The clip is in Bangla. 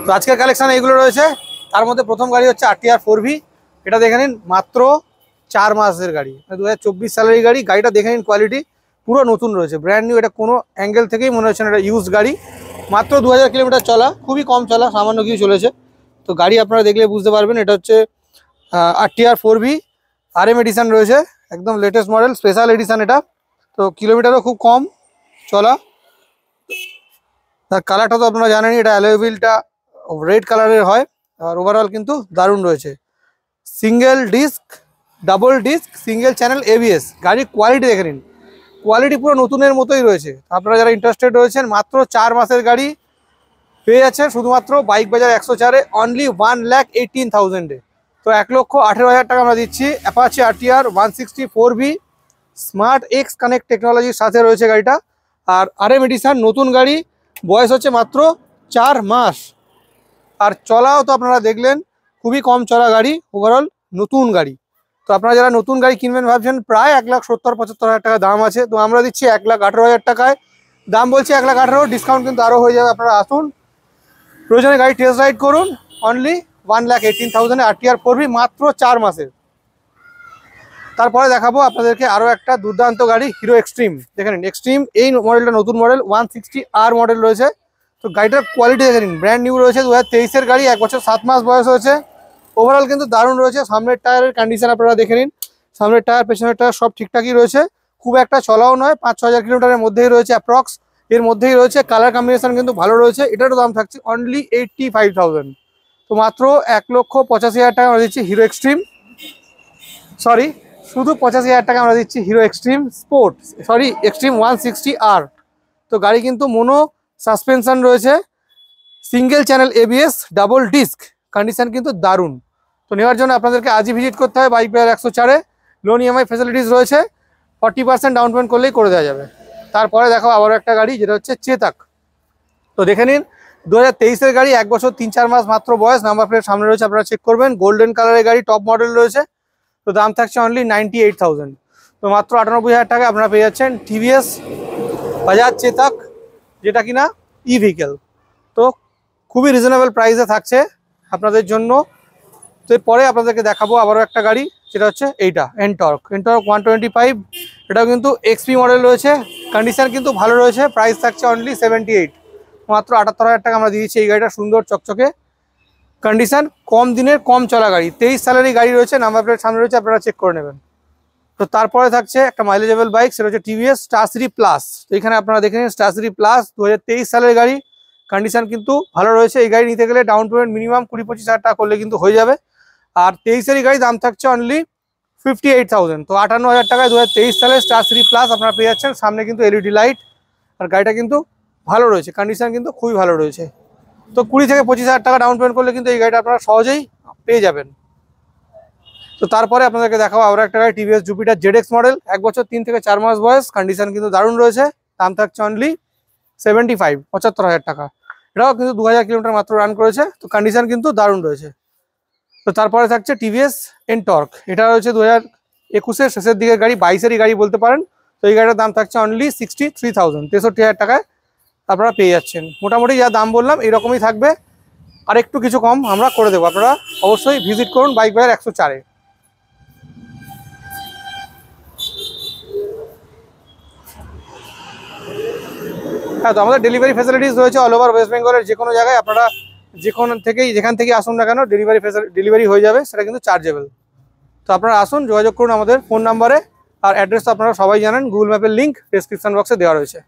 তো আজকের কালেকশন এইগুলো রয়েছে। তার মধ্যে প্রথম গাড়ি হচ্ছে RTR 4V। এটা দেখে নিন, মাত্র 4 মাসের গাড়ি, 2024 সালের গাড়ি। গাড়িটা দেখে নিন, কোয়ালিটি পুরো নতুন রয়েছে, ব্র্যান্ড নিউ। এটা কোনো অ্যাঙ্গেল থেকেই মনে হচ্ছে না এটা ইউজ গাড়ি। মাত্র 2000 কিলোমিটার চলা, খুবই কম চলা, সামান্য কিছু চলেছে। তো গাড়ি আপনারা দেখলে বুঝতে পারবেন এটা হচ্ছে RTR 4V RM এডিশন রয়েছে, একদম লেটেস্ট মডেল, স্পেশাল এডিশন এটা। তো কিলোমিটারও খুব কম চলা। তার কালারটা তো আপনারা জানেনই, এটা অ্যালয় হুইলটা রেড কালারের হয়। আর ওভারঅল কিন্তু দারুণ রয়েছে। Single disc, double disc, single channel ABS। গাড়ির কোয়ালিটি দেখে নিন, কোয়ালিটি পুরো নতুনের মতোই রয়েছে। আপনারা যারা ইন্টারেস্টেড রয়েছেন, মাত্র 4 মাসের গাড়ি পেয়ে যাচ্ছে শুধুমাত্র বাইক বাজার 104-এ, অনলি 1,18,000-এ। তো 1,18,000 টাকা আমরা দিচ্ছি। Apache RTR 160 4V smart x connect টেকনোলজির সাথে রয়েছে গাড়িটা। আর RM এডিশন নতুন গাড়ি, বয়স হচ্ছে মাত্র 4 মাস। আর চলাও তো আপনারা দেখলেন, খুবই কম চলা গাড়ি, ওভারঅল নতুন গাড়ি। তো আপনারা যারা নতুন গাড়ি কিনবেন ভাবছেন, প্রায় 1,70,000-75,000 টাকা দাম আছে। তো আমরা দিচ্ছি 1,18,000 টাকায়। দাম বলছি 1,18,000, ডিসকাউন্ট কিন্তু আরও হয়ে যাবে। আপনারা আসুন, প্রয়োজনে গাড়ি টেস্ট রাইড করুন। অনলি 1,18,000-এ RTR 4V, মাত্র 4 মাসের। তারপরে দেখাবো আপনাদেরকে আরও একটা দুর্দান্ত গাড়ি, হিরো এক্সট্রিম। দেখে নিন, এক্সট্রিম এই মডেলটা নতুন মডেল, 160R মডেল রয়েছে। তো গাড়িটার কোয়ালিটি দেখে নিন, ব্র্যান্ড নিউ রয়েছে, 2023-এর গাড়ি, 1 বছর 7 মাস বয়স হয়েছে। ওভারঅল কিন্তু দারুণ রয়েছে। সামনের টায়ারের কন্ডিশন আপনারা দেখে নিন, সামনের টায়ার, পেছনের টায়ার সব ঠিকঠাকই রয়েছে। খুব একটা চলাও নয়, 5-6 হাজার কিলোমিটারের মধ্যেই রয়েছে অ্যাপ্রক্স, এর মধ্যেই রয়েছে। কালার কম্বিনেশন কিন্তু ভালো রয়েছে। এটারও দাম থাকছে অনলি 85,000। তো মাত্র 1,85,000 টাকা আমরা দিচ্ছি হিরো এক্সট্রিম। সরি, শুধু 85,000 টাকা আমরা দিচ্ছি Hero extreme sport, sorry extreme 160R। তো গাড়ি কিন্তু মোনো সাসপেনশন রয়েছে, single channel ABS, double disc, condition কিন্তু দারুণ। তো নেওয়ার জন্য আপনাদেরকে আজই ভিজিট করতে হয় বাইক বাজার 104-এ। লোন EMI ফ্যাসিলিটিস রয়েছে, 40% ডাউন পেমেন্ট করলেই করে দেওয়া যাবে। তারপরে দেখাবো আবারও একটা গাড়ি, যেটা হচ্ছে চেতাক। তো দেখে নিন, 2023-এর গাড়ি, 1 বছর 3-4 মাস মাত্র বয়স। নাম্বার প্লেট সামনে রয়েছে, আপনারা চেক করবেন। গোল্ডেন কালারের গাড়ি, টপ মডেল রয়েছে। তো দাম থাকছে অনলি 98,000। তো মাত্র 98,000 টাকা আপনারা পেয়ে যাচ্ছেন TVS বাজাজ চেতাক, যেটা কিনা ভেহিকেল। তো খুবই রিজনেবল প্রাইসে থাকছে আপনাদের জন্য। তো এরপরে আপনাদেরকে দেখাবো আবারও একটা গাড়ি, যেটা হচ্ছে এইটা এনটর্ক 125। এটাও কিন্তু XP মডেল রয়েছে, কন্ডিশন কিন্তু ভালো রয়েছে। প্রাইস থাকছে অনলি 78। মাত্র 78,000 টাকা আমরা দিয়েছি এই গাড়িটা, সুন্দর চকচকে কন্ডিশন, কম দিনের কম চলা গাড়ি। 23 সালেরই গাড়ি রয়েছে, নাম্বার প্লেট সামনে রয়েছে, আপনারা চেক করে নেবেন। তো তারপরে থাকছে একটা মাইলেজেবল বাইক, সেটা হচ্ছে TVS স্টার3 প্লাস। তো এখানে আপনারা দেখে নিন, স্টার3 প্লাস 2023 সালের গাড়ি, কন্ডিশন কিন্তু ভালো রয়েছে। এই গাড়ি নিতে গেলে ডাউন পেমেন্ট মিনিমাম 20-25 হাজার টাকা করলে কিন্তু হয়ে যাবে। আর 23-এরই গাড়ি, দাম থাকছে অনলি 58,000। তো 58,000 টাকায় 2023 সালের স্টার3 প্লাস আপনারা পেয়ে যাচ্ছেন। সামনে কিন্তু LED লাইট, আর গাড়িটা কিন্তু ভালো রয়েছে, কন্ডিশন কিন্তু খুবই ভালো রয়েছে। তো 20-25 হাজার টাকা ডাউন পেমেন্ট করলে কিন্তু এই গাড়িটা আপনারা সহজেই পেয়ে যাবেন। তো তারপরে আপনাদেরকে দেখাবো আরও একটা গাড়ি, TVS জুপিটার ZX মডেল, 1 বছর 3-4 মাস বয়স, কন্ডিশন কিন্তু দারুণ রয়েছে। দাম থাকছে অনলি 75,000 টাকা। এটাও কিন্তু 2000 কিলোমিটার মাত্র রান করেছে। তো কন্ডিশন কিন্তু দারুণ রয়েছে। তো তারপরে থাকছে TVS এনটর্ক। এটা রয়েছে 2021-এর শেষের দিকের গাড়ি, 22-এরই গাড়ি বলতে পারেন। তো এই গাড়িটার দাম থাকছে অনলি 63,000, 63,000 টাকায় আপনারা পেয়ে যাচ্ছেন। মোটামুটি যা দাম বললাম এইরকমই থাকবে, আর একটু কিছু কম আমরা করে দেবো। আপনারা অবশ্যই ভিজিট করুন বাইক বাজার 104-এ। হ্যাঁ, তো আমাদের ডেলিভারি ফ্যাসিলিটিস রয়েছে অল ওভার ওয়েস্ট বেঙ্গলের যে কোনো জায়গায়। আপনারা যেখান থেকেই আসুন না কেন, ডেলিভারি হয়ে যাবে, সেটা কিন্তু চার্জেবল। তো আপনারা আসুন, যোগাযোগ করুন আমাদের ফোন নাম্বারে। আর অ্যাড্রেস তো আপনারা সবাই জানেন, গুগল ম্যাপের লিঙ্ক ডেসক্রিপশন বক্সে দেওয়া রয়েছে।